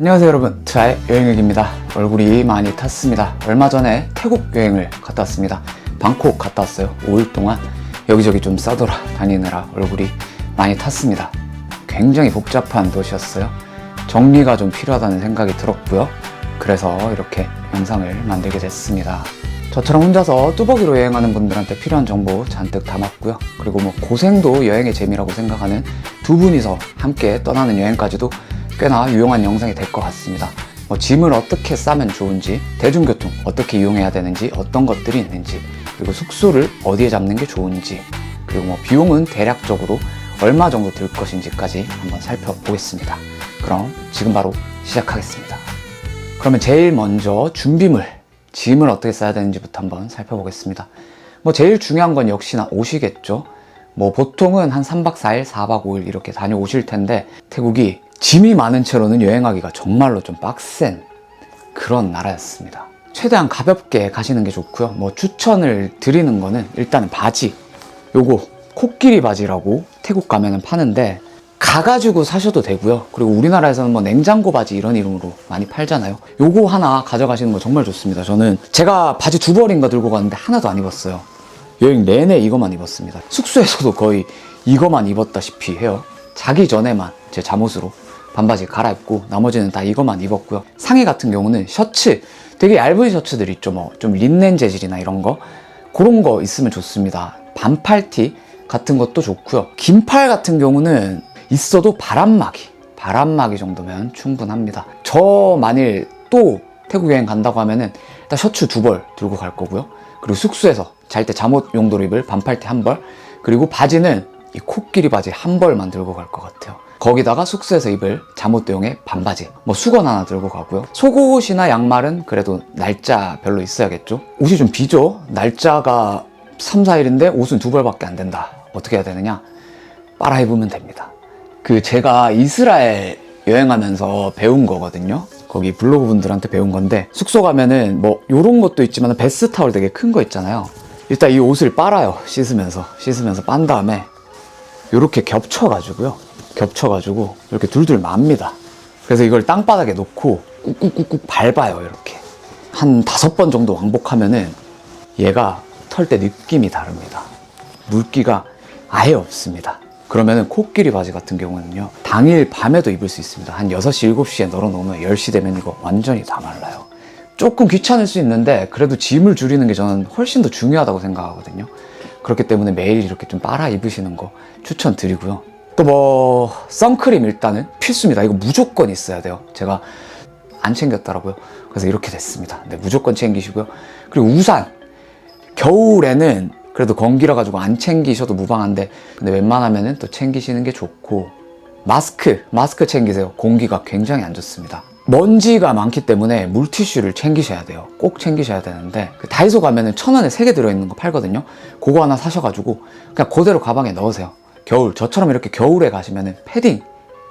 안녕하세요 여러분, 트라이 여행객입니다. 얼굴이 많이 탔습니다. 얼마 전에 태국 여행을 갔다 왔습니다. 방콕 갔다 왔어요. 5일 동안 여기저기 좀 싸돌아 다니느라 얼굴이 많이 탔습니다. 굉장히 복잡한 도시였어요. 정리가 좀 필요하다는 생각이 들었고요. 그래서 이렇게 영상을 만들게 됐습니다. 저처럼 혼자서 뚜벅이로 여행하는 분들한테 필요한 정보 잔뜩 담았고요. 그리고 고생도 여행의 재미라고 생각하는 두 분이서 함께 떠나는 여행까지도 꽤나 유용한 영상이 될 것 같습니다. 짐을 어떻게 싸면 좋은지, 대중교통 어떻게 이용해야 되는지, 어떤 것들이 있는지, 그리고 숙소를 어디에 잡는 게 좋은지, 그리고 비용은 대략적으로 얼마 정도 들 것인지까지 한번 살펴보겠습니다. 그럼 지금 바로 시작하겠습니다. 그러면 제일 먼저 준비물, 짐을 어떻게 싸야 되는지부터 한번 살펴보겠습니다. 제일 중요한 건 역시나 옷이겠죠. 보통은 한 3박 4일, 4박 5일 이렇게 다녀오실 텐데 태국이 짐이 많은 채로는 여행하기가 정말로 좀 빡센 그런 나라였습니다. 최대한 가볍게 가시는 게 좋고요. 추천을 드리는 거는 일단은 바지, 요거 코끼리 바지라고 태국 가면은 파는데 가가지고 사셔도 되고요. 그리고 우리나라에서는 냉장고 바지 이런 이름으로 많이 팔잖아요. 요거 하나 가져가시는 거 정말 좋습니다. 저는 제가 바지 2벌인가 들고 갔는데 하나도 안 입었어요. 여행 내내 이거만 입었습니다. 숙소에서도 거의 이거만 입었다시피 해요. 자기 전에만 제 잠옷으로 반바지 갈아입고 나머지는 다 이거만 입었고요. 상의 같은 경우는 셔츠, 되게 얇은 셔츠들 있죠. 좀 린넨 재질이나 이런 거, 그런 거 있으면 좋습니다. 반팔티 같은 것도 좋고요. 긴팔 같은 경우는 있어도 바람막이 정도면 충분합니다. 저 만일 또 태국 여행 간다고 하면은 일단 셔츠 2벌 들고 갈 거고요. 그리고 숙소에서 잘 때 잠옷 용도로 입을 반팔티 1벌, 그리고 바지는 이 코끼리 바지 1벌만 들고 갈 것 같아요. 거기다가 숙소에서 입을 잠옷대용의 반바지, 수건 하나 들고 가고요. 속옷이나 양말은 그래도 날짜별로 있어야겠죠. 옷이 좀 비죠. 날짜가 3, 4일인데 옷은 2벌밖에 안 된다. 어떻게 해야 되느냐? 빨아 입으면 됩니다. 제가 이스라엘 여행하면서 배운 거거든요. 거기 블로그 분들한테 배운 건데, 숙소 가면은 요런 것도 있지만 베스타올 되게 큰 거 있잖아요. 일단 이 옷을 빨아요. 씻으면서 빤 다음에 요렇게 겹쳐가지고 이렇게 둘둘 맙니다. 그래서 이걸 땅바닥에 놓고 꾹꾹꾹꾹 밟아요. 이렇게 한 5번 정도 왕복하면은 얘가 털 때 느낌이 다릅니다. 물기가 아예 없습니다. 그러면은 코끼리 바지 같은 경우는요, 당일 밤에도 입을 수 있습니다. 한 6시, 7시에 널어놓으면 10시 되면 이거 완전히 다 말라요. 조금 귀찮을 수 있는데 그래도 짐을 줄이는 게 저는 훨씬 더 중요하다고 생각하거든요. 그렇기 때문에 매일 이렇게 좀 빨아 입으시는 거 추천드리고요. 또 선크림 일단은 필수입니다. 이거 무조건 있어야 돼요. 제가 안 챙겼더라고요. 그래서 이렇게 됐습니다. 네, 무조건 챙기시고요. 그리고 우산, 겨울에는 그래도 건기라 가지고 안 챙기셔도 무방한데, 근데 웬만하면은 또 챙기시는 게 좋고, 마스크 챙기세요. 공기가 굉장히 안 좋습니다. 먼지가 많기 때문에 물티슈를 챙기셔야 돼요. 꼭 챙기셔야 되는데, 다이소 가면은 1,000원에 3개 들어있는 거 팔거든요. 그거 하나 사셔가지고 그냥 그대로 가방에 넣으세요. 저처럼 이렇게 겨울에 가시면은 패딩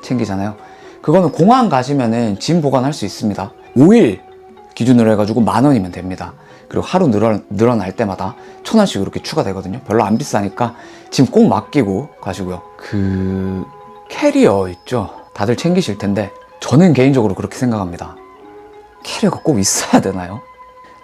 챙기잖아요. 그거는 공항 가시면은 짐 보관할 수 있습니다. 5일 기준으로 해가지고 10,000원이면 됩니다. 그리고 하루 늘어날 때마다 1,000원씩 이렇게 추가되거든요. 별로 안 비싸니까 짐 꼭 맡기고 가시고요. 캐리어 있죠? 다들 챙기실 텐데 저는 개인적으로 그렇게 생각합니다. 캐리어가 꼭 있어야 되나요?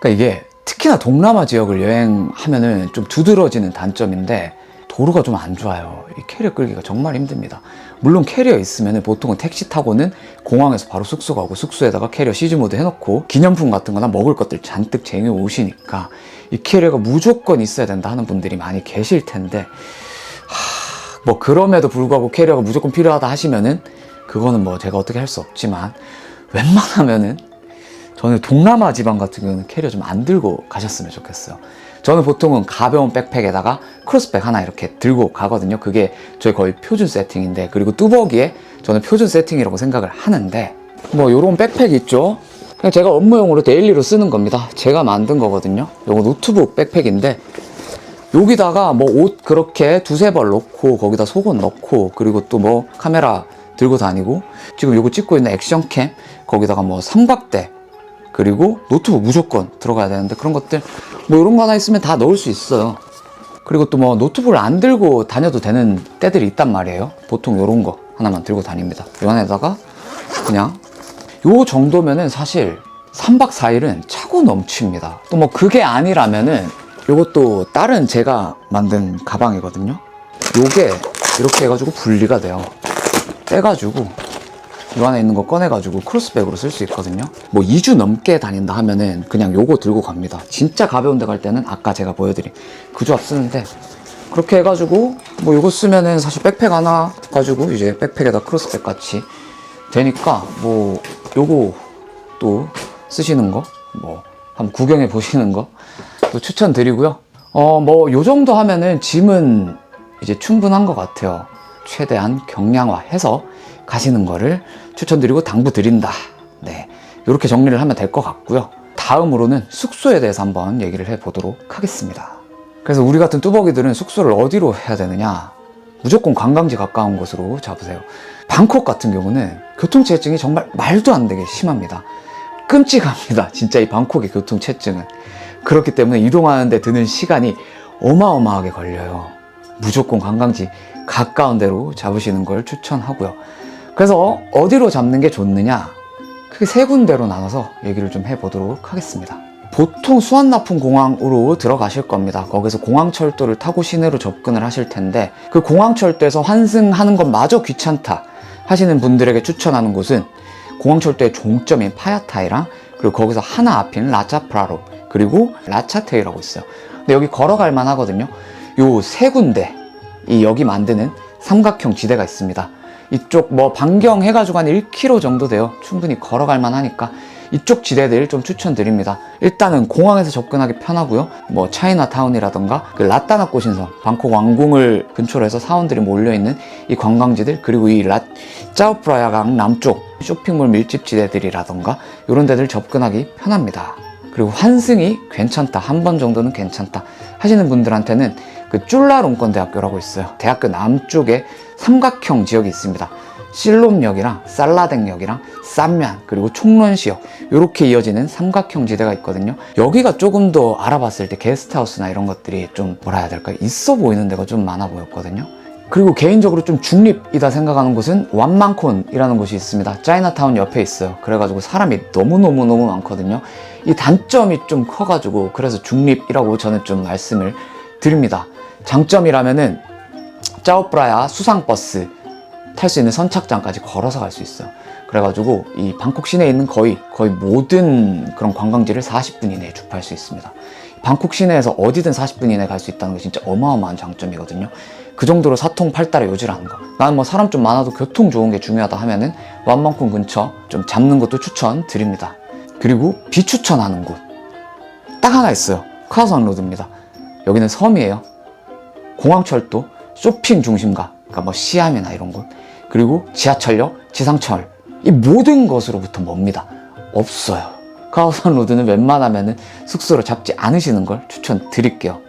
그러니까 이게 특히나 동남아 지역을 여행하면은 좀 두드러지는 단점인데, 도로가 좀 안 좋아요. 이 캐리어 끌기가 정말 힘듭니다. 물론 캐리어 있으면 보통은 택시 타고는 공항에서 바로 숙소 가고, 숙소에다가 캐리어 시즈 모드 해놓고 기념품 같은 거나 먹을 것들 잔뜩 쟁여 오시니까 이 캐리어가 무조건 있어야 된다 하는 분들이 많이 계실 텐데, 그럼에도 불구하고 캐리어가 무조건 필요하다 하시면은 그거는 제가 어떻게 할 수 없지만, 웬만하면은 저는 동남아 지방 같은 경우는 캐리어 좀 안 들고 가셨으면 좋겠어요. 저는 보통은 가벼운 백팩에다가 크로스백 하나 이렇게 들고 가거든요. 그게 저희 거의 표준 세팅인데, 그리고 뚜벅이에 저는 표준 세팅이라고 생각을 하는데, 요런 백팩 있죠? 그냥 제가 업무용으로 데일리로 쓰는 겁니다. 제가 만든 거거든요. 요거 노트북 백팩인데, 여기다가 옷 그렇게 2-3벌 넣고, 거기다 속옷 넣고, 그리고 또 카메라 들고 다니고, 지금 요거 찍고 있는 액션캠, 거기다가 삼각대, 그리고 노트북 무조건 들어가야 되는데, 그런 것들 이런 거 하나 있으면 다 넣을 수 있어요. 그리고 또 노트북을 안 들고 다녀도 되는 때들이 있단 말이에요. 보통 이런 거 하나만 들고 다닙니다. 이 안에다가 그냥 요 정도면은 사실 3박 4일은 차고 넘칩니다. 또 뭐 그게 아니라면은 요것도 다른 제가 만든 가방이거든요. 요게 이렇게 해가지고 분리가 돼요. 떼가지고 이 안에 있는 거 꺼내가지고 크로스백으로 쓸 수 있거든요. 뭐 2주 넘게 다닌다 하면은 그냥 요거 들고 갑니다. 진짜 가벼운 데 갈 때는 아까 제가 보여드린 그 조합 쓰는데, 그렇게 해가지고 뭐 요거 쓰면은 사실 백팩 하나 가지고 이제 백팩에다 크로스백 같이 되니까 뭐 요거 또 쓰시는 거 뭐 한번 구경해 보시는 거 또 추천드리고요. 뭐 요 정도 하면은 짐은 이제 충분한 것 같아요. 최대한 경량화해서 가시는 거를 추천드리고 당부드린다. 네, 이렇게 정리를 하면 될 것 같고요. 다음으로는 숙소에 대해서 한번 얘기를 해보도록 하겠습니다. 그래서 우리 같은 뚜벅이들은 숙소를 어디로 해야 되느냐? 무조건 관광지 가까운 곳으로 잡으세요. 방콕 같은 경우는 교통체증이 정말 말도 안 되게 심합니다. 끔찍합니다. 진짜 이 방콕의 교통체증은. 그렇기 때문에 이동하는 데 드는 시간이 어마어마하게 걸려요. 무조건 관광지 가까운 데로 잡으시는 걸 추천하고요. 그래서 어디로 잡는 게 좋느냐? 크게 세 군데로 나눠서 얘기를 좀 해보도록 하겠습니다. 보통 수완나푼공항으로 들어가실 겁니다. 거기서 공항철도를 타고 시내로 접근을 하실 텐데, 그 공항철도에서 환승하는 것마저 귀찮다 하시는 분들에게 추천하는 곳은 공항철도의 종점인 파야타이랑, 그리고 거기서 하나 앞인 라차프라로, 그리고 라차테이라고 있어요. 근데 여기 걸어갈 만 하거든요. 요 세 군데, 여기 만드는 삼각형 지대가 있습니다. 이쪽 뭐 반경해가지고 한 1km 정도 돼요. 충분히 걸어갈 만 하니까 이쪽 지대들 좀 추천드립니다. 일단은 공항에서 접근하기 편하고요. 뭐 차이나타운이라던가 그 라따나 꼬신성, 방콕 왕궁을 근처로 해서 사원들이 몰려있는 이 관광지들, 그리고 이 짜오프라야강 남쪽 쇼핑몰 밀집 지대들이라던가 이런 데들 접근하기 편합니다. 그리고 환승이 괜찮다, 한 번 정도는 괜찮다 하시는 분들한테는 그 쫄라롱권 대학교라고 있어요. 대학교 남쪽에 삼각형 지역이 있습니다. 실롬역이랑 살라댕역이랑 쌈면, 그리고 총론시역, 이렇게 이어지는 삼각형 지대가 있거든요. 여기가 조금 더 알아봤을 때 게스트하우스나 이런 것들이 좀 뭐라 해야 될까요? 있어 보이는 데가 좀 많아 보였거든요. 그리고 개인적으로 좀 중립이다 생각하는 곳은 완만콘이라는 곳이 있습니다. 차이나타운 옆에 있어요. 그래가지고 사람이 너무너무 많거든요. 이 단점이 좀 커가지고 그래서 중립이라고 저는 좀 말씀을 드립니다. 장점이라면은 짜오프라야 수상버스 탈 수 있는 선착장까지 걸어서 갈 수 있어요. 그래가지고 이 방콕 시내에 있는 거의 모든 그런 관광지를 40분 이내에 주파할 수 있습니다. 방콕 시내에서 어디든 40분 이내에 갈 수 있다는 게 진짜 어마어마한 장점이거든요. 그 정도로 사통팔달에 요질하는 거. 나는 뭐 사람 좀 많아도 교통 좋은 게 중요하다 하면은 완만콘 근처 좀 잡는 것도 추천드립니다. 그리고 비추천하는 곳 딱 하나 있어요. 카오산 로드입니다. 여기는 섬이에요. 공항철도, 쇼핑 중심가, 그러니까 뭐 시암이나 이런 곳, 그리고 지하철역, 지상철, 이 모든 것으로부터 멉니다. 없어요. 카오산 로드는 웬만하면은 숙소로 잡지 않으시는 걸 추천드릴게요.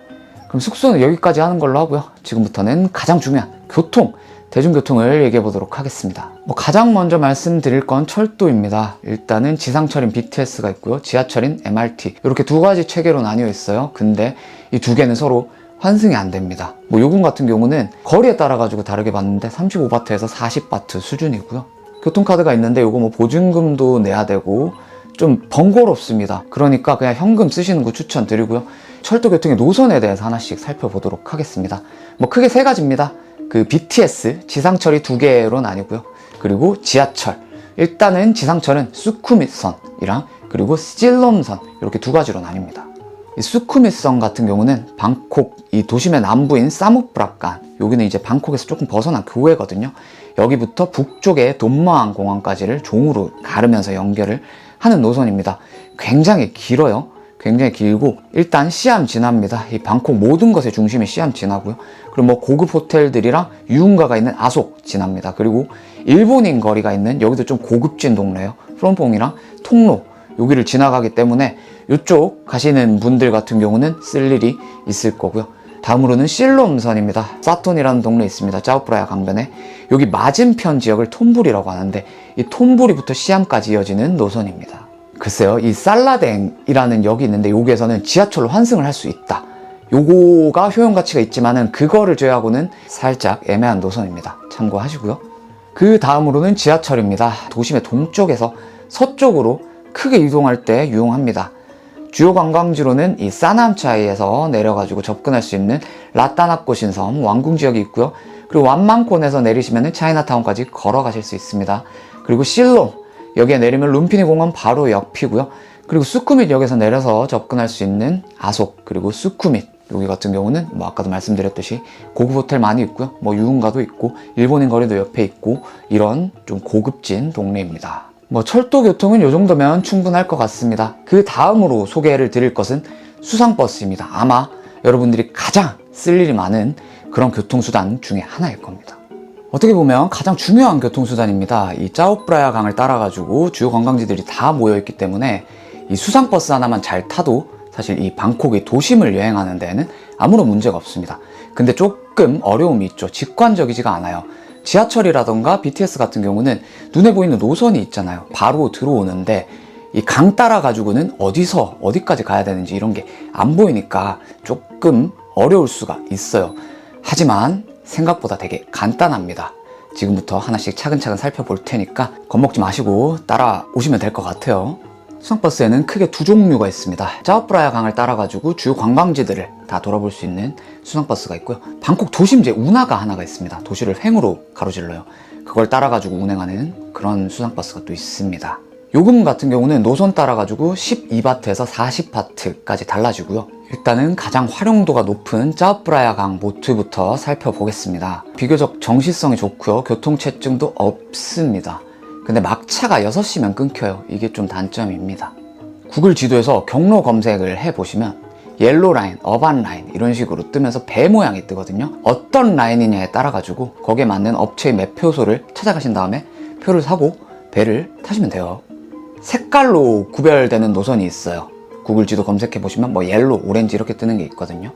그럼 숙소는 여기까지 하는 걸로 하고요. 지금부터는 가장 중요한 교통, 대중교통을 얘기해 보도록 하겠습니다. 뭐 가장 먼저 말씀드릴 건 철도입니다. 일단은 지상철인 BTS가 있고요. 지하철인 MRT. 이렇게 두 가지 체계로 나뉘어 있어요. 근데 이 두 개는 서로 환승이 안 됩니다. 뭐 요금 같은 경우는 거리에 따라 가지고 다르게 받는데 35바트에서 40바트 수준이고요. 교통카드가 있는데 요거 뭐 보증금도 내야 되고 좀 번거롭습니다. 그러니까 그냥 현금 쓰시는 거 추천드리고요. 철도 교통의 노선에 대해서 하나씩 살펴보도록 하겠습니다. 뭐 크게 세 가지입니다. 그 BTS, 지상철이 두 개로 나뉘고요. 그리고 지하철. 일단은 지상철은 수쿠밋선이랑 그리고 시질롬선, 이렇게 두 가지로 나뉩니다. 이 수쿠밋선 같은 경우는 방콕 이 도심의 남부인 사무프라칸, 여기는 이제 방콕에서 조금 벗어난 교외거든요. 여기부터 북쪽의 돈마항 공항까지를 종으로 가르면서 연결을 하는 노선입니다. 굉장히 길어요. 굉장히 길고, 일단 시암 진화입니다. 이 방콕 모든 것의 중심이 시암 진화고요. 그리고 뭐 고급 호텔들이랑 유흥가가 있는 아속 진화입니다. 그리고 일본인 거리가 있는, 여기도 좀 고급진 동네예요. 프롬퐁이랑 통로, 여기를 지나가기 때문에 이쪽 가시는 분들 같은 경우는 쓸 일이 있을 거고요. 다음으로는 실롬선입니다. 사톤이라는 동네에 있습니다. 짜오프라야 강변에. 여기 맞은편 지역을 톰부리라고 하는데, 이 톰부리부터 시암까지 이어지는 노선입니다. 글쎄요, 이 살라댕이라는 역이 있는데 여기에서는 지하철로 환승을 할 수 있다. 요거가 효용 가치가 있지만은 그거를 제외하고는 살짝 애매한 노선입니다. 참고하시고요. 그 다음으로는 지하철입니다. 도심의 동쪽에서 서쪽으로 크게 이동할 때 유용합니다. 주요 관광지로는 이 사남차이에서 내려가지고 접근할 수 있는 라따나꼬신섬 왕궁 지역이 있고요. 그리고 완만콘에서 내리시면 차이나타운까지 걸어가실 수 있습니다. 그리고 실롬, 여기에 내리면 룸피니 공원 바로 옆이고요. 그리고 수쿠밋 역에서 내려서 접근할 수 있는 아속, 그리고 수쿠밋, 여기 같은 경우는 뭐 아까도 말씀드렸듯이 고급 호텔 많이 있고요. 뭐 유흥가도 있고 일본인 거리도 옆에 있고 이런 좀 고급진 동네입니다. 뭐 철도 교통은 이 정도면 충분할 것 같습니다. 그 다음으로 소개를 드릴 것은 수상버스입니다. 아마 여러분들이 가장 쓸 일이 많은 그런 교통수단 중에 하나일 겁니다. 어떻게 보면 가장 중요한 교통수단입니다. 이 짜오프라야 강을 따라가지고 주요 관광지들이 다 모여있기 때문에 이 수상버스 하나만 잘 타도 사실 이 방콕의 도심을 여행하는 데에는 아무런 문제가 없습니다. 근데 조금 어려움이 있죠. 직관적이지가 않아요. 지하철이라던가 BTS 같은 경우는 눈에 보이는 노선이 있잖아요. 바로 들어오는데 이 강 따라 가지고는 어디서 어디까지 가야 되는지 이런 게 안 보이니까 조금 어려울 수가 있어요. 하지만 생각보다 되게 간단합니다. 지금부터 하나씩 차근차근 살펴볼 테니까 겁먹지 마시고 따라오시면 될 것 같아요. 수상버스에는 크게 두 종류가 있습니다. 짜오프라야 강을 따라가지고 주요 관광지들을 다 돌아볼 수 있는 수상버스가 있고요. 방콕 도심제 운하가 하나가 있습니다. 도시를 횡으로 가로질러요. 그걸 따라가지고 운행하는 그런 수상버스가 또 있습니다. 요금 같은 경우는 노선 따라가지고 12바트에서 40바트까지 달라지고요. 일단은 가장 활용도가 높은 짜오프라야 강 보트부터 살펴보겠습니다. 비교적 정시성이 좋고요. 교통체증도 없습니다. 근데 막차가 6시면 끊겨요. 이게 좀 단점입니다. 구글 지도에서 경로 검색을 해보시면 옐로 라인, 어반 라인 이런 식으로 뜨면서 배 모양이 뜨거든요. 어떤 라인이냐에 따라 가지고 거기에 맞는 업체의 매표소를 찾아가신 다음에 표를 사고 배를 타시면 돼요. 색깔로 구별되는 노선이 있어요. 구글 지도 검색해보시면 뭐 옐로, 오렌지 이렇게 뜨는 게 있거든요.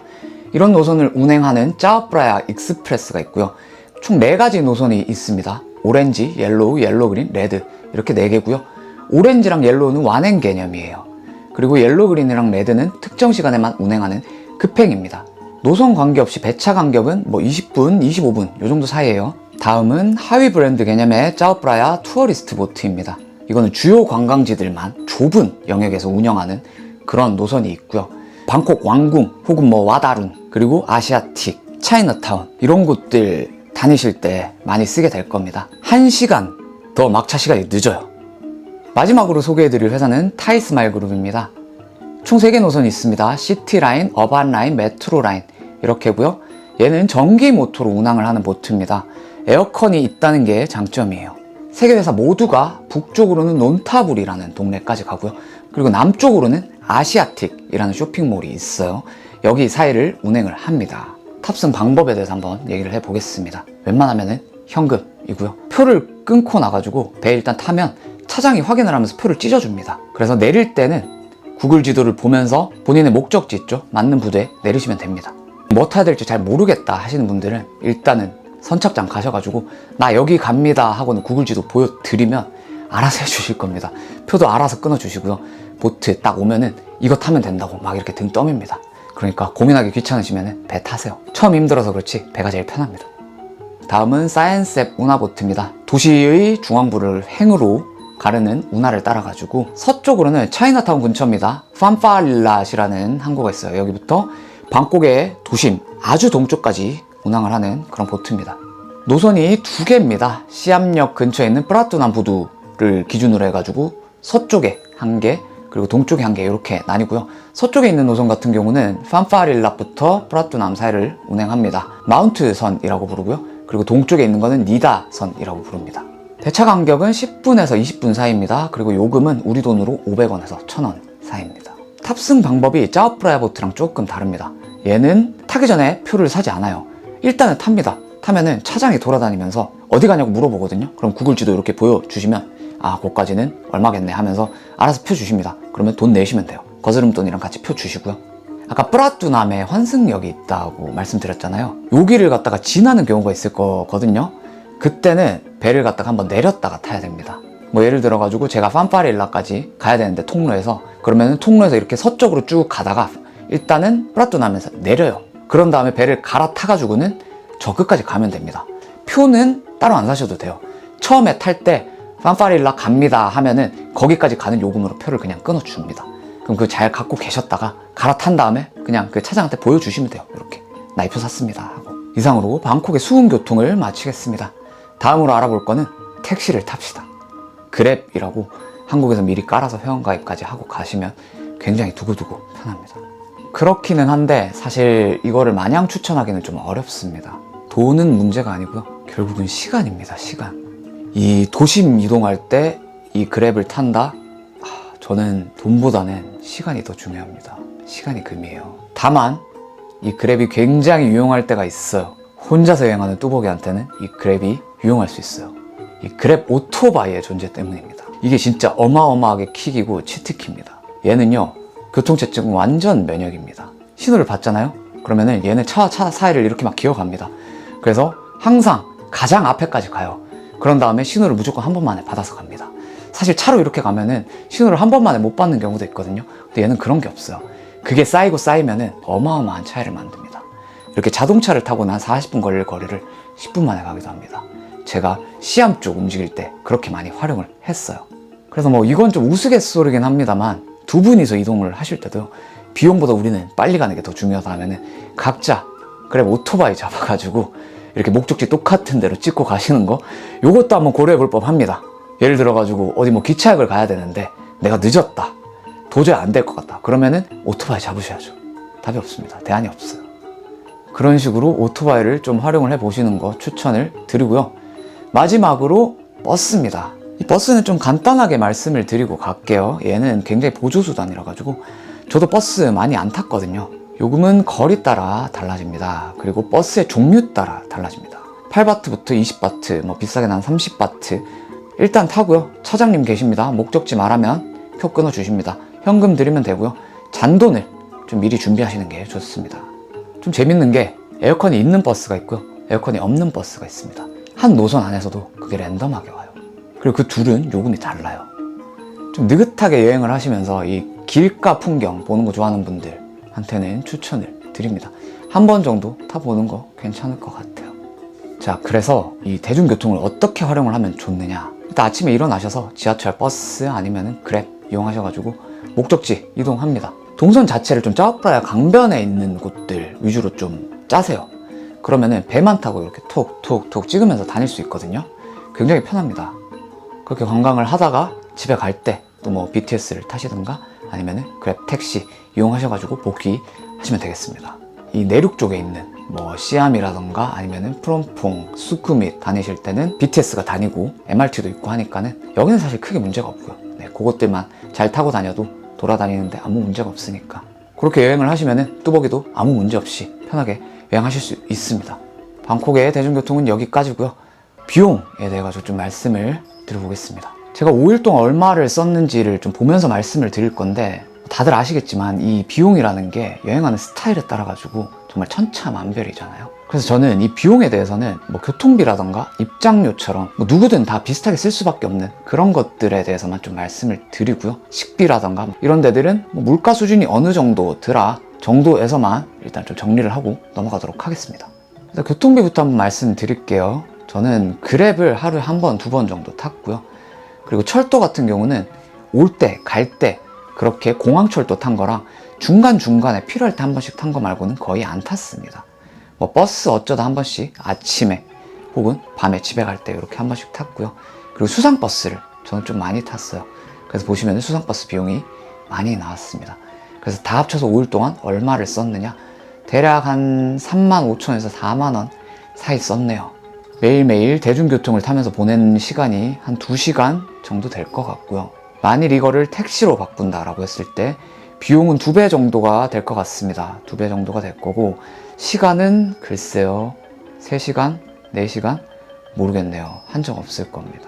이런 노선을 운행하는 짜오프라야 익스프레스가 있고요. 총 4가지 노선이 있습니다. 오렌지, 옐로우, 옐로그린, 레드 이렇게 4개고요. 오렌지랑 옐로우는 완행 개념이에요. 그리고 옐로그린이랑 레드는 특정 시간에만 운행하는 급행입니다. 노선 관계없이 배차 간격은 뭐 20분, 25분 이 정도 사이에요. 다음은 하위 브랜드 개념의 짜오프라야 투어리스트 보트입니다. 이거는 주요 관광지들만 좁은 영역에서 운영하는 그런 노선이 있고요. 방콕 왕궁 혹은 뭐 와다룬 그리고 아시아틱, 차이나타운 이런 곳들 다니실 때 많이 쓰게 될 겁니다. 1시간 더 막차 시간이 늦어요. 마지막으로 소개해드릴 회사는 타이스마일 그룹입니다. 총 3개 노선이 있습니다. 시티라인, 어반라인, 메트로라인 이렇게고요. 얘는 전기 모터로 운항을 하는 보트입니다. 에어컨이 있다는 게 장점이에요. 3개 회사 모두가 북쪽으로는 논타불이라는 동네까지 가고요. 그리고 남쪽으로는 아시아틱이라는 쇼핑몰이 있어요. 여기 사이를 운행을 합니다. 탑승 방법에 대해서 한번 얘기를 해보겠습니다. 웬만하면은 현금이고요. 표를 끊고 나가지고 배 일단 타면 차장이 확인을 하면서 표를 찢어줍니다. 그래서 내릴 때는 구글 지도를 보면서 본인의 목적지 있죠? 맞는 부두에 내리시면 됩니다. 뭐 타야 될지 잘 모르겠다 하시는 분들은 일단은 선착장 가셔가지고 나 여기 갑니다 하고는 구글 지도 보여드리면 알아서 해주실 겁니다. 표도 알아서 끊어주시고요. 보트 딱 오면은 이거 타면 된다고 막 이렇게 등 떠밉니다. 그러니까 고민하기 귀찮으시면 배 타세요. 처음 힘들어서 그렇지 배가 제일 편합니다. 다음은 사이언스앱 운하보트입니다. 도시의 중앙부를 횡으로 가르는 운하를 따라가지고 서쪽으로는 차이나타운 근처입니다. 팜파릴랏이라는 항구가 있어요. 여기부터 방콕의 도심 아주 동쪽까지 운항을 하는 그런 보트입니다. 노선이 2개입니다. 시암역 근처에 있는 프라투남 부두를 기준으로 해가지고 서쪽에 1개 그리고 동쪽에 1개 이렇게 나뉘고요. 서쪽에 있는 노선 같은 경우는 팜파릴랏부터 프라투남 사이를 운행합니다. 마운트선이라고 부르고요. 그리고 동쪽에 있는 거는 니다선이라고 부릅니다. 배차 간격은 10분에서 20분 사이입니다. 그리고 요금은 우리 돈으로 500원에서 1000원 사이입니다. 탑승 방법이 짜오프라야 보트랑 조금 다릅니다. 얘는 타기 전에 표를 사지 않아요. 일단은 탑니다. 타면은 차장이 돌아다니면서 어디 가냐고 물어보거든요. 그럼 구글 지도 이렇게 보여주시면 아, 거기까지는 얼마겠네 하면서 알아서 표 주십니다. 그러면 돈 내시면 돼요. 거스름돈이랑 같이 표 주시고요. 아까 프라투남에 환승역이 있다고 말씀드렸잖아요. 여기를 갖다가 지나는 경우가 있을 거거든요. 그때는 배를 갖다가 한번 내렸다가 타야 됩니다. 뭐 예를 들어가지고 제가 팜파릴라까지 가야 되는데 통로에서 그러면은 통로에서 이렇게 서쪽으로 쭉 가다가 일단은 프라투남에서 내려요. 그런 다음에 배를 갈아타가지고는 저 끝까지 가면 됩니다. 표는 따로 안 사셔도 돼요. 처음에 탈 때 팜파릴라 갑니다 하면은 거기까지 가는 요금으로 표를 그냥 끊어줍니다. 그럼 그 잘 갖고 계셨다가 갈아탄 다음에 그냥 그 차장한테 보여주시면 돼요. 이렇게 나 이 표 샀습니다 하고. 이상으로 방콕의 수은 교통을 마치겠습니다. 다음으로 알아볼 거는 택시를 탑시다. 그랩이라고 한국에서 미리 깔아서 회원가입까지 하고 가시면 굉장히 두고두고 편합니다. 그렇기는 한데 사실 이거를 마냥 추천하기는 좀 어렵습니다. 돈은 문제가 아니고요. 결국은 시간입니다. 시간. 이 도심 이동할 때 이 그랩을 탄다? 저는 돈보다는 시간이 더 중요합니다. 시간이 금이에요. 다만 이 그랩이 굉장히 유용할 때가 있어요. 혼자서 여행하는 뚜벅이한테는 이 그랩이 유용할 수 있어요. 이 그랩 오토바이의 존재 때문입니다. 이게 진짜 어마어마하게 킥이고 치트키입니다. 얘는요, 교통체증은 완전 면역입니다. 신호를 받잖아요? 그러면은 얘는 차와 차 사이를 이렇게 막 기어갑니다. 그래서 항상 가장 앞에까지 가요. 그런 다음에 신호를 무조건 한 번만에 받아서 갑니다. 사실 차로 이렇게 가면은 신호를 한 번만에 못 받는 경우도 있거든요. 근데 얘는 그런 게 없어요. 그게 쌓이고 쌓이면은 어마어마한 차이를 만듭니다. 이렇게 자동차를 타고 한 40분 걸릴 거리를 10분 만에 가기도 합니다. 제가 시암 쪽 움직일 때 그렇게 많이 활용을 했어요. 그래서 뭐 이건 좀 우스갯소리긴 합니다만 두 분이서 이동을 하실 때도 비용보다 우리는 빨리 가는 게 더 중요하다 하면은 각자 그래 오토바이 잡아가지고 이렇게 목적지 똑같은 데로 찍고 가시는 거, 요것도 한번 고려해 볼 법합니다. 예를 들어가지고 어디 뭐 기차역을 가야 되는데 내가 늦었다, 도저히 안 될 것 같다, 그러면은 오토바이 잡으셔야죠. 답이 없습니다. 대안이 없어요. 그런 식으로 오토바이를 좀 활용을 해 보시는 거 추천을 드리고요. 마지막으로 버스입니다. 이 버스는 좀 간단하게 말씀을 드리고 갈게요. 얘는 굉장히 보조수단이라 가지고 저도 버스 많이 안 탔거든요. 요금은 거리 따라 달라집니다. 그리고 버스의 종류 따라 달라집니다. 8바트부터 20바트, 뭐 비싸게 한 30바트. 일단 타고요. 차장님 계십니다. 목적지 말하면 표 끊어 주십니다. 현금 드리면 되고요. 잔돈을 좀 미리 준비하시는 게 좋습니다. 좀 재밌는 게 에어컨이 있는 버스가 있고요. 에어컨이 없는 버스가 있습니다. 한 노선 안에서도 그게 랜덤하게 와요. 그리고 그 둘은 요금이 달라요. 좀 느긋하게 여행을 하시면서 이 길가 풍경 보는 거 좋아하는 분들한테는 추천을 드립니다. 한 번 정도 타보는 거 괜찮을 것 같아요. 자, 그래서 이 대중교통을 어떻게 활용을 하면 좋느냐. 일단 아침에 일어나셔서 지하철, 버스 아니면 그랩 이용하셔가지고 목적지 이동합니다. 동선 자체를 좀 짜옵다야 강변에 있는 곳들 위주로 좀 짜세요. 그러면은 배만 타고 이렇게 톡톡톡 찍으면서 다닐 수 있거든요. 굉장히 편합니다. 그렇게 관광을 하다가 집에 갈 때 또 뭐 BTS를 타시든가 아니면은 그랩 택시 이용하셔가지고 복귀하시면 되겠습니다. 이 내륙 쪽에 있는 뭐 시암이라던가 아니면은 프롬퐁, 수쿠밋 다니실 때는 BTS가 다니고 MRT도 있고 하니까는 여기는 사실 크게 문제가 없고요. 네, 그것들만 잘 타고 다녀도 돌아다니는데 아무 문제가 없으니까 그렇게 여행을 하시면은 뚜벅이도 아무 문제 없이 편하게 여행하실 수 있습니다. 방콕의 대중교통은 여기까지고요. 비용에 대해 가지고 좀 말씀을 드려보겠습니다. 제가 5일 동안 얼마를 썼는지를 좀 보면서 말씀을 드릴 건데 다들 아시겠지만 이 비용이라는 게 여행하는 스타일에 따라 가지고 정말 천차만별이잖아요. 그래서 저는 이 비용에 대해서는 뭐 교통비라던가 입장료처럼 뭐 누구든 다 비슷하게 쓸 수밖에 없는 그런 것들에 대해서만 좀 말씀을 드리고요. 식비라던가 이런 데들은 뭐 물가 수준이 어느 정도 드라 정도에서만 일단 좀 정리를 하고 넘어가도록 하겠습니다. 일단 교통비부터 한번 말씀드릴게요. 저는 그랩을 하루에 한 번, 두 번 정도 탔고요. 그리고 철도 같은 경우는 올 때, 갈 때 그렇게 공항철도 탄 거랑 중간중간에 필요할 때 한 번씩 탄 거 말고는 거의 안 탔습니다. 뭐 버스 어쩌다 한 번씩 아침에 혹은 밤에 집에 갈 때 이렇게 한 번씩 탔고요. 그리고 수상버스를 저는 좀 많이 탔어요. 그래서 보시면 수상버스 비용이 많이 나왔습니다. 그래서 다 합쳐서 5일 동안 얼마를 썼느냐, 대략 한 35,000원에서 4만원 사이 썼네요. 매일매일 대중교통을 타면서 보낸 시간이 한 2시간 정도 될 것 같고요. 만일 이거를 택시로 바꾼다라고 했을 때 비용은 2배 정도가 될 것 같습니다. 2배 정도가 될 거고 시간은 글쎄요 3시간? 4시간? 모르겠네요. 한정 없을 겁니다.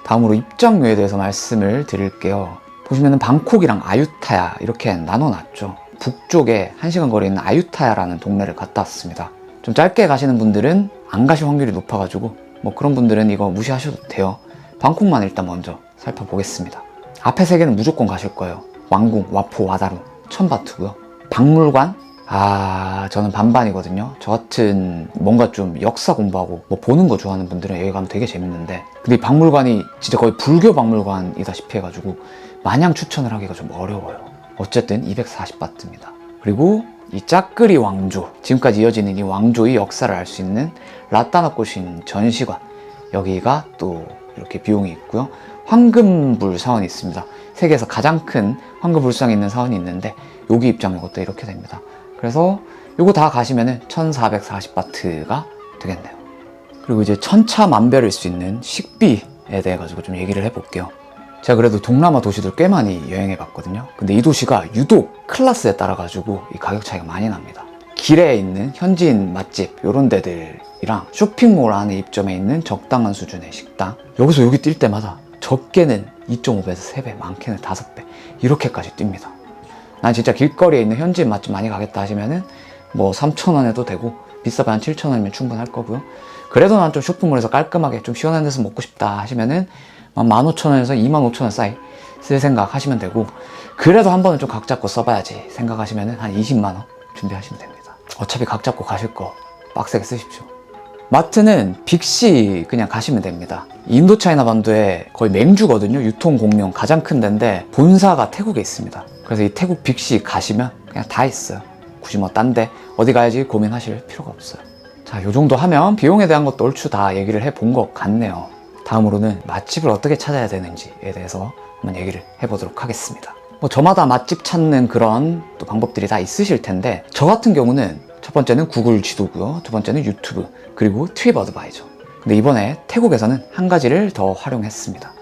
다음으로 입장료에 대해서 말씀을 드릴게요. 보시면은 방콕이랑 아유타야 이렇게 나눠놨죠. 북쪽에 1시간 거리에 있는 아유타야라는 동네를 갔다 왔습니다. 좀 짧게 가시는 분들은 안 가실 확률이 높아가지고 뭐 그런 분들은 이거 무시하셔도 돼요. 방콕만 일단 먼저 살펴보겠습니다. 앞에 세 개는 무조건 가실 거예요. 왕궁, 와포, 와다루, 천바트고요. 박물관, 저는 반반이거든요. 저 같은 뭔가 좀 역사 공부하고 뭐 보는 거 좋아하는 분들은 여기 가면 되게 재밌는데, 근데 이 박물관이 진짜 거의 불교 박물관이다시피 해가지고 마냥 추천을 하기가 좀 어려워요. 어쨌든 240바트입니다. 그리고 이 짜끄리 왕조, 지금까지 이어지는 이 왕조의 역사를 알 수 있는 라따나코신 전시관, 여기가 또 이렇게 비용이 있고요. 황금불 사원이 있습니다. 세계에서 가장 큰 황금불상이 있는 사원이 있는데 여기 입장 이것도 이렇게 됩니다. 그래서 이거 다 가시면은 1440바트가 되겠네요. 그리고 이제 천차만별일 수 있는 식비에 대해 가지고 좀 얘기를 해볼게요. 제가 그래도 동남아 도시들 꽤 많이 여행해 봤거든요. 근데 이 도시가 유독 클래스에 따라 가지고 이 가격 차이가 많이 납니다. 길에 있는 현지인 맛집 이런 데들이랑 쇼핑몰 안에 입점해 있는 적당한 수준의 식당, 여기서 여기 뛸 때마다 적게는 2.5배에서 3배, 많게는 5배 이렇게까지 뜁니다. 난 진짜 길거리에 있는 현지인 맛집 많이 가겠다 하시면은 뭐 3,000원에도 되고 비싸면 한 7,000원이면 충분할 거고요. 그래도 난 좀 쇼핑몰에서 깔끔하게 좀 시원한 데서 먹고 싶다 하시면은 15,000원에서 25,000원 사이 쓸 생각 하시면 되고, 그래도 한 번은 좀 각 잡고 써봐야지 생각하시면은 한 20만원 준비하시면 됩니다. 어차피 각 잡고 가실 거 빡세게 쓰십시오. 마트는 빅시 그냥 가시면 됩니다. 인도차이나 반도에 거의 맹주거든요. 유통 공룡 가장 큰 데인데 본사가 태국에 있습니다. 그래서 이 태국 빅시 가시면 그냥 다 있어요. 굳이 뭐 딴 데 어디 가야지 고민하실 필요가 없어요. 자, 요 정도 하면 비용에 대한 것도 얼추 다 얘기를 해본 것 같네요. 다음으로는 맛집을 어떻게 찾아야 되는지에 대해서 한번 얘기를 해보도록 하겠습니다. 뭐 저마다 맛집 찾는 그런 또 방법들이 다 있으실 텐데, 저 같은 경우는 첫 번째는 구글 지도고요, 두 번째는 유튜브, 그리고 트립 어드바이저. 근데 이번에 태국에서는 한 가지를 더 활용했습니다.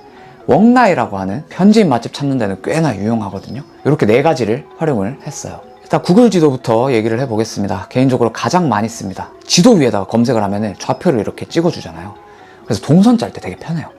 웡라이라고 하는 현지인 맛집 찾는 데는 꽤나 유용하거든요. 이렇게 4가지를 활용을 했어요. 일단 구글 지도부터 얘기를 해보겠습니다. 개인적으로 가장 많이 씁니다. 지도 위에다가 검색을 하면 좌표를 이렇게 찍어주잖아요. 그래서 동선 짤 때 되게 편해요.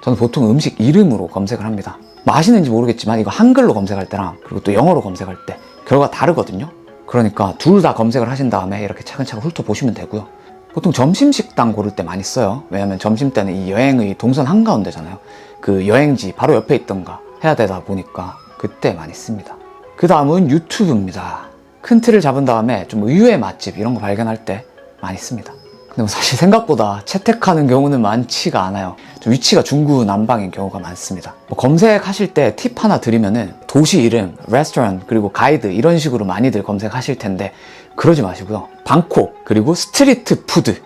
저는 보통 음식 이름으로 검색을 합니다. 뭐 아시는지 모르겠지만 이거 한글로 검색할 때랑 그리고 또 영어로 검색할 때 결과가 다르거든요. 그러니까 둘 다 검색을 하신 다음에 이렇게 차근차근 훑어보시면 되고요. 보통 점심식당 고를 때 많이 써요. 왜냐면 점심 때는 이 여행의 동선 한가운데잖아요. 그 여행지 바로 옆에 있던가 해야 되다 보니까 그때 많이 씁니다. 그 다음은 유튜브입니다. 큰 틀을 잡은 다음에 좀 의외의 맛집 이런 거 발견할 때 많이 씁니다. 근데 뭐 사실 생각보다 채택하는 경우는 많지가 않아요. 좀 위치가 중구난방인 경우가 많습니다. 뭐 검색하실 때 팁 하나 드리면은 도시 이름, 레스토랑, 그리고 가이드 이런 식으로 많이들 검색하실 텐데 그러지 마시고요. 방콕, 그리고 스트리트 푸드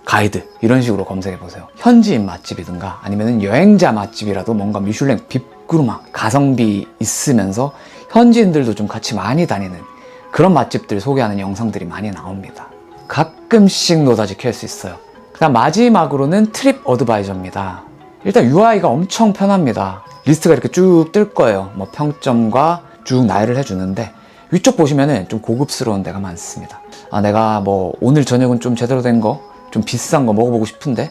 가이드 이런 식으로 검색해 보세요. 현지인 맛집이든가 아니면 여행자 맛집이라도 뭔가 미슐랭 빅그루마 가성비 있으면서 현지인들도 좀 같이 많이 다니는 그런 맛집들 소개하는 영상들이 많이 나옵니다. 가끔씩 노다지 캘 수 있어요. 그 다음 마지막으로는 트립 어드바이저입니다. 일단 UI가 엄청 편합니다. 리스트가 이렇게 쭉 뜰 거예요. 뭐 평점과 쭉 나열을 해주는데 위쪽 보시면은 좀 고급스러운 데가 많습니다. 내가 뭐 오늘 저녁은 좀 제대로 된 거, 좀 비싼 거 먹어보고 싶은데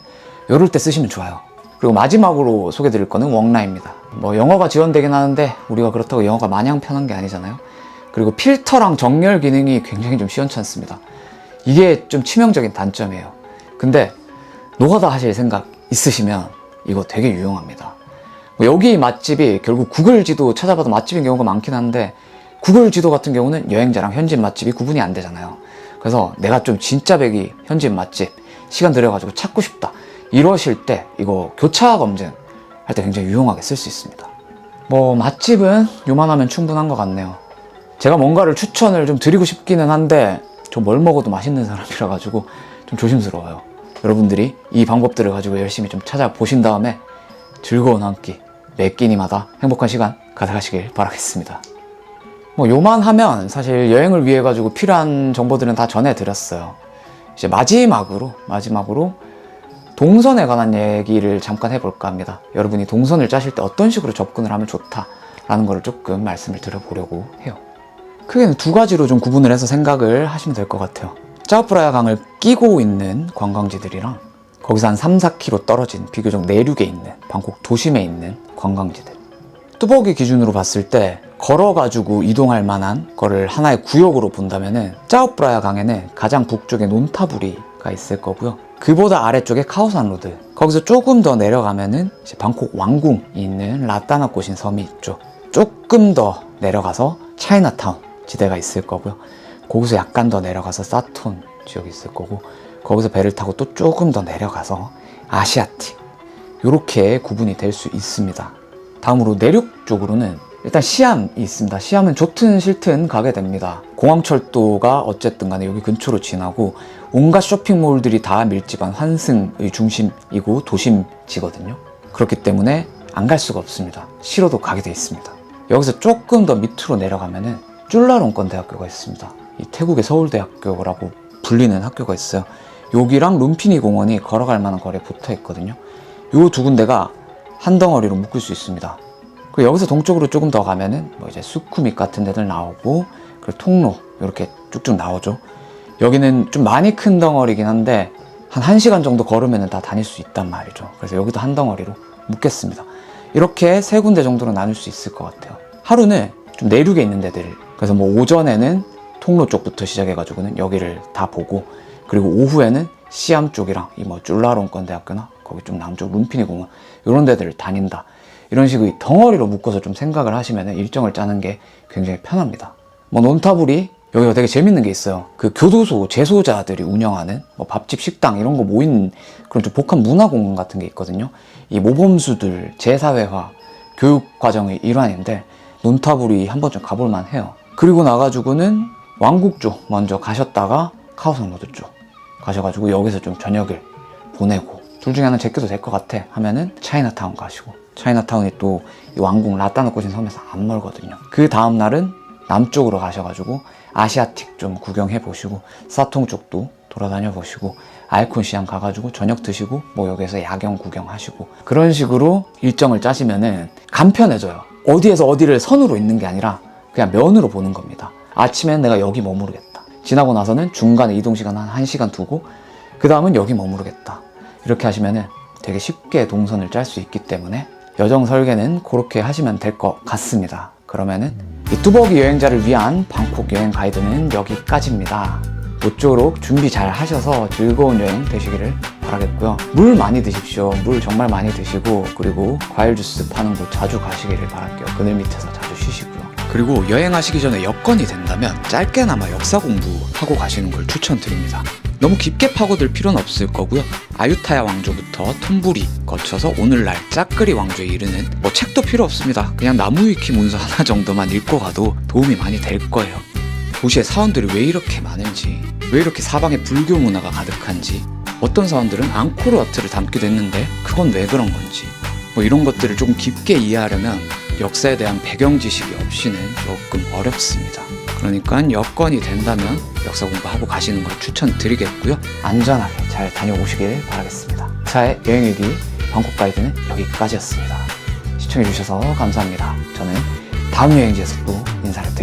이럴 때 쓰시면 좋아요. 그리고 마지막으로 소개드릴 거는 웡라입니다. 뭐 영어가 지원되긴 하는데 우리가 그렇다고 영어가 마냥 편한 게 아니잖아요. 그리고 필터랑 정렬 기능이 굉장히 좀 시원찮습니다. 이게 좀 치명적인 단점이에요. 근데 노가다 하실 생각 있으시면 이거 되게 유용합니다. 뭐 여기 맛집이 결국 구글 지도 찾아봐도 맛집인 경우가 많긴 한데 구글 지도 같은 경우는 여행자랑 현지인 맛집이 구분이 안 되잖아요. 그래서 내가 좀 진짜 배기 현지인 맛집 시간 들여가지고 찾고 싶다 이러실 때 이거 교차 검증 할 때 굉장히 유용하게 쓸 수 있습니다. 뭐 맛집은 요만하면 충분한 것 같네요. 제가 뭔가를 추천을 좀 드리고 싶기는 한데 저 뭘 먹어도 맛있는 사람이라 가지고 좀 조심스러워요. 여러분들이 이 방법들을 가지고 열심히 좀 찾아보신 다음에 즐거운 한 끼, 매 끼니마다 행복한 시간 가져가시길 바라겠습니다. 뭐 요만하면 사실 여행을 위해 가지고 필요한 정보들은 다 전해드렸어요. 이제 마지막으로 동선에 관한 얘기를 잠깐 해볼까 합니다. 여러분이 동선을 짜실 때 어떤 식으로 접근을 하면 좋다라는 거를 조금 말씀을 드려보려고 해요. 크게는 2가지로 좀 구분을 해서 생각을 하시면 될 것 같아요. 짜오프라야 강을 끼고 있는 관광지들이랑 거기서 한 3-4km 떨어진 비교적 내륙에 있는 방콕 도심에 있는 관광지들. 뚜벅이 기준으로 봤을 때 걸어가지고 이동할 만한 거를 하나의 구역으로 본다면은 짜오프라야 강에는 가장 북쪽에 논타부리가 있을 거고요. 그보다 아래쪽에 카오산 로드, 거기서 조금 더 내려가면은 이제 방콕 왕궁이 있는 라따나꼬신 섬이 있죠. 조금 더 내려가서 차이나타운 지대가 있을 거고요. 거기서 약간 더 내려가서 사톤 지역이 있을 거고, 거기서 배를 타고 또 조금 더 내려가서 아시아틱, 이렇게 구분이 될 수 있습니다. 다음으로 내륙 쪽으로는 일단 시암이 있습니다. 시암은 좋든 싫든 가게 됩니다. 공항철도가 어쨌든 간에 여기 근처로 지나고 온갖 쇼핑몰들이 다 밀집한 환승의 중심이고 도심지거든요. 그렇기 때문에 안 갈 수가 없습니다. 싫어도 가게 돼 있습니다. 여기서 조금 더 밑으로 내려가면은 쭈라롱권 대학교가 있습니다. 이 태국의 서울대학교라고 불리는 학교가 있어요. 여기랑 룸피니 공원이 걸어갈 만한 거리에 붙어 있거든요. 요 두 군데가 한 덩어리로 묶을 수 있습니다. 그리고 여기서 동쪽으로 조금 더 가면은 뭐 이제 수쿠믹 같은 데들 나오고, 그리고 통로 이렇게 쭉쭉 나오죠. 여기는 좀 많이 큰 덩어리긴 한데 한 1시간 정도 걸으면 다 다닐 수 있단 말이죠. 그래서 여기도 한 덩어리로 묶겠습니다. 이렇게 세 군데 정도로 나눌 수 있을 것 같아요. 하루는 좀 내륙에 있는 데들, 그래서 뭐 오전에는 통로 쪽부터 시작해가지고는 여기를 다 보고, 그리고 오후에는 시암 쪽이랑 이 뭐 쭈라롱권 대학교나 거기 좀 남쪽 룸피니 공원 이런 데들을 다닌다. 이런 식의 덩어리로 묶어서 좀 생각을 하시면 일정을 짜는 게 굉장히 편합니다. 뭐 논타불이 여기가 되게 재밌는 게 있어요. 그 교도소 재소자들이 운영하는 뭐 밥집, 식당 이런 거 모인 그런 좀 복합 문화 공간 같은 게 있거든요. 이 모범수들 재사회화 교육 과정의 일환인데 논타불이 한 번쯤 가볼 만해요. 그리고 나가지고는 왕국 쪽 먼저 가셨다가 카오산로드 쪽 가셔가지고 여기서 좀 저녁을 보내고, 둘 중에 하나는 제껴도 될 것 같아 하면은 차이나타운 가시고, 차이나타운이 또 이 왕궁 라따누 꽂힌 섬에서 안 멀거든요. 그 다음 날은 남쪽으로 가셔가지고 아시아틱 좀 구경해 보시고, 사통 쪽도 돌아다녀 보시고, 알콘 시암 가가지고 저녁 드시고, 뭐 여기서 야경 구경하시고, 그런 식으로 일정을 짜시면은 간편해져요. 어디에서 어디를 선으로 있는 게 아니라 그냥 면으로 보는 겁니다. 아침엔 내가 여기 머무르겠다. 지나고 나서는 중간에 이동 시간 한 1시간 두고 그 다음은 여기 머무르겠다. 이렇게 하시면은 되게 쉽게 동선을 짤 수 있기 때문에 여정 설계는 그렇게 하시면 될 것 같습니다. 그러면은 이 뚜벅이 여행자를 위한 방콕 여행 가이드는 여기까지입니다. 모쪼록 준비 잘 하셔서 즐거운 여행 되시기를 바라겠고요. 물 많이 드십시오. 물 정말 많이 드시고, 그리고 과일 주스 파는 곳 자주 가시기를 바랄게요. 그늘 밑에서 자주 쉬시고요. 그리고 여행하시기 전에 여건이 된다면 짧게나마 역사 공부하고 가시는 걸 추천드립니다. 너무 깊게 파고들 필요는 없을 거고요. 아유타야 왕조부터 톰부리 거쳐서 오늘날 짜끄리 왕조에 이르는 뭐 책도 필요 없습니다. 그냥 나무위키 문서 하나 정도만 읽고 가도 도움이 많이 될 거예요. 도시의 사원들이 왜 이렇게 많은지, 왜 이렇게 사방에 불교 문화가 가득한지, 어떤 사원들은 앙코르와트를 담기도 했는데 그건 왜 그런 건지, 뭐 이런 것들을 조금 깊게 이해하려면 역사에 대한 배경 지식이 없이는 조금 어렵습니다. 그러니까 여건이 된다면 역사 공부하고 가시는 걸 추천드리겠고요. 안전하게 잘 다녀오시길 바라겠습니다. 차의 여행일기 방콕 가이드는 여기까지였습니다. 시청해주셔서 감사합니다. 저는 다음 여행지에서 또 인사를 드리겠습니다.